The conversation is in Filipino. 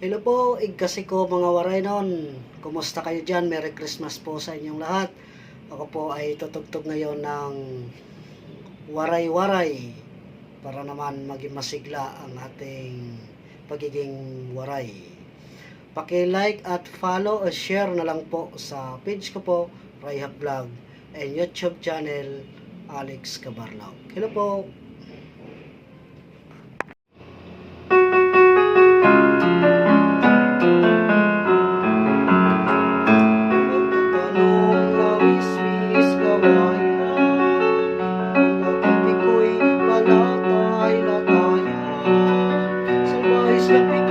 Hello po, igkasi ko mga waray nun. Kumusta kayo dyan? Merry Christmas po sa inyong lahat. Ako po ay tutugtog ngayon ng waray-waray para naman maging masigla ang ating pagiging waray. Paki-like at follow o share na lang po sa page ko po, Rayhap Vlog, and YouTube channel, Alex Cabarlaw. Hello po! Tanong na wiswis kawayan, ang nagkampi ko'y palatay-latayan. Sa bahis na